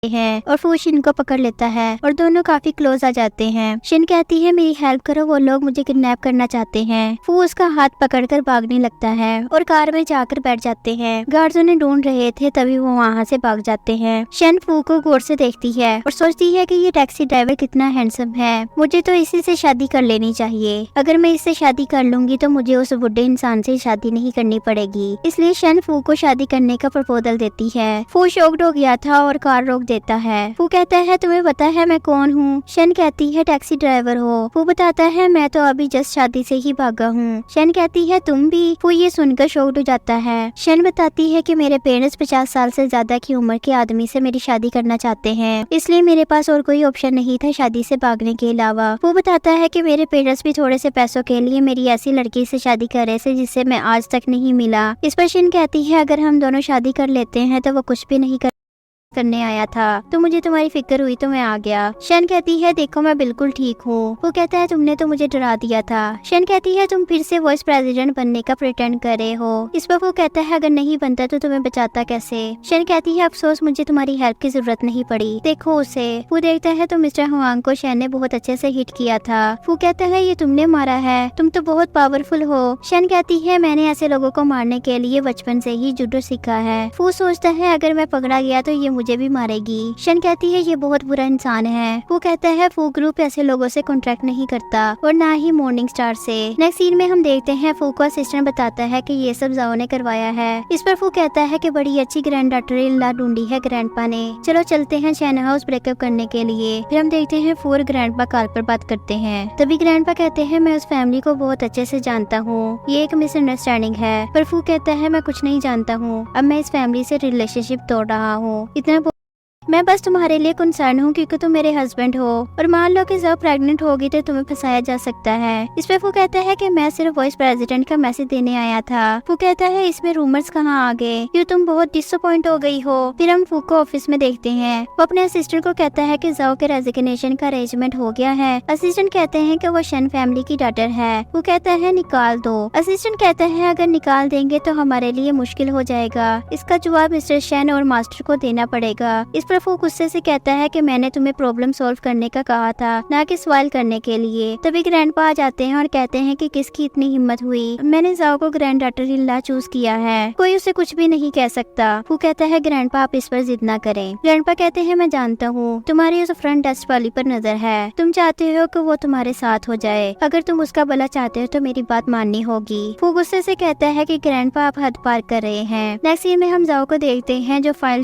हैं और फू शिन को पकड़ लेता है और दोनों काफी क्लोज आ जाते हैं। शिन कहती है मेरी हेल्प करो, वो लोग मुझे किडनैप करना चाहते हैं। फू उसका हाथ पकड़कर भागने लगता है और कार में जाकर बैठ जाते हैं। गार्ड्स उन्हें ढूंढ रहे थे, तभी वो वहाँ से भाग जाते हैं। शन फू को गौर से देखती है और सोचती है कि ये टैक्सी ड्राइवर कितना हैंडसम है, मुझे तो इसी से शादी कर लेनी चाहिए। अगर मैं इससे शादी कर लूंगी तो मुझे उस बुढ़े इंसान से शादी नहीं करनी पड़ेगी। इसलिए शन फू को शादी करने का प्रपोजल देती है। फू शॉक्ड हो गया था और कार रोक देता है। फू कहता है तुम्हें पता है मैं कौन हूँ? शन कहती है टैक्सी ड्राइवर हो। फू बताता है मैं तो अभी जस्ट शादी से ही भागा हूँ। शन कहती है तुम भी? फू ये सुनकर शॉक्ड हो जाता है। शन बताती है कि मेरे पेरेंट्स 50 साल से ज्यादा की उम्र के आदमी से मेरी शादी करना चाहते हैं, इसलिए मेरे पास और कोई ऑप्शन नहीं था शादी से भागने के अलावा। वो बताता है कि मेरे पेरेंट्स भी थोड़े से पैसों के लिए मेरी ऐसी लड़की से शादी कर रहे थे जिससे मैं आज तक नहीं मिला। इस पर शिन कहती है अगर हम दोनों शादी कर लेते हैं तो वो कुछ भी नहीं करने आया था, तो मुझे तुम्हारी फिक्र हुई तो मैं आ गया। शन कहती है देखो मैं बिल्कुल ठीक हूँ। वो कहता है तुमने तो मुझे डरा दिया था। शन कहती है तुम फिर से वाइस प्रेसिडेंट बनने का प्रिटेंड कर रहे हो। इस पर वो कहता है अगर नहीं बनता तो तुम्हें बचाता कैसे? शन कहती है अफसोस मुझे तुम्हारी हेल्प की जरूरत नहीं पड़ी, देखो उसे। वो देखता है तो मिस्टर हुआंग को शन ने बहुत अच्छे से हिट किया था। वो कहता है ये तुमने मारा है, तुम तो बहुत पावरफुल हो। शन कहती है मैंने ऐसे लोगों को मारने के लिए बचपन से ही जूडो सीखा है। वो सोचता है अगर मैं पकड़ा गया तो ये मुझे भी मारेगी। शन कहती है ये बहुत बुरा इंसान है। वो कहता है फू ग्रुप ऐसे लोगों से कॉन्ट्रैक्ट नहीं करता और ना ही मॉर्निंग स्टार से। नेक्स्ट सीन में हम देखते हैं फू को असिस्टेंट बताता है कि ये सब जाओ ने करवाया है। इस पर फू कहता है कि बड़ी अच्छी ग्रैंड डॉटर इन लॉ ढूंढी है ग्रैंडपा ने, चलो चलते हैं चैन हाउस ब्रेकअप करने के लिए। फिर हम देखते हैं फू और ग्रैंडपा कॉल पर बात करते हैं। तभी ग्रैंडपा कहते हैं मैं उस फैमिली को बहुत अच्छे से जानता हूँ, ये एक मिसअंडरस्टैंडिंग है। पर फू कहता है मैं कुछ नहीं जानता हूँ, अब मैं इस फैमिली से रिलेशनशिप तोड़ रहा हूँ। इतना मैं बस तुम्हारे लिए कंसर्न हूँ क्योंकि तुम मेरे हस्बैंड हो और मान लो कि जब प्रेग्नेंट होगी तो तुम्हें फंसाया जा सकता है। इस पे वो कहता है कि मैं सिर्फ वाइस प्रेसिडेंट का मैसेज देने आया था। वो कहता है इसमें रूमर्स कहाँ आ गए, क्यों तुम बहुत डिसअपॉइंट हो गई हो। फिर हम फू को ऑफिस में देखते हैं। वो अपने असिस्टेंट को कहता है कि जाओ के रेजिग्नेशन का अरेंजमेंट हो गया है। असिस्टेंट कहते हैं कि वो शन फैमिली की डॉटर है। वो कहता है निकाल दो। असिस्टेंट कहता है अगर निकाल देंगे तो हमारे लिए मुश्किल हो जाएगा। इसका जवाब मिस्टर शन और मास्टर को देना पड़ेगा। इस वो गुस्से से कहता है कि मैंने तुम्हें प्रॉब्लम सॉल्व करने का कहा था, ना कि सवाल करने के लिए। तभी ग्रैंडपा आ जाते हैं और कहते हैं कि किसकी इतनी हिम्मत हुई, मैंने जाओ को grand daughter in law choose किया है, कोई उसे कुछ भी नहीं कह सकता। वो कहता है ग्रैंडपा आप इस पर जिद ना करें। ग्रैंडपा कहते हैं मैं जानता हूँ तुम्हारी उस फ्रंट डेस्क वाली पर नजर है, तुम चाहते हो कि वो तुम्हारे साथ हो जाए, अगर तुम उसका भला चाहते हो तो मेरी बात माननी होगी। वो गुस्से से कहता है कि ग्रैंडपा आप हद पार कर रहे हैं। नेक्स्ट सीन में हम जाओ को देखते हैं जो फाइल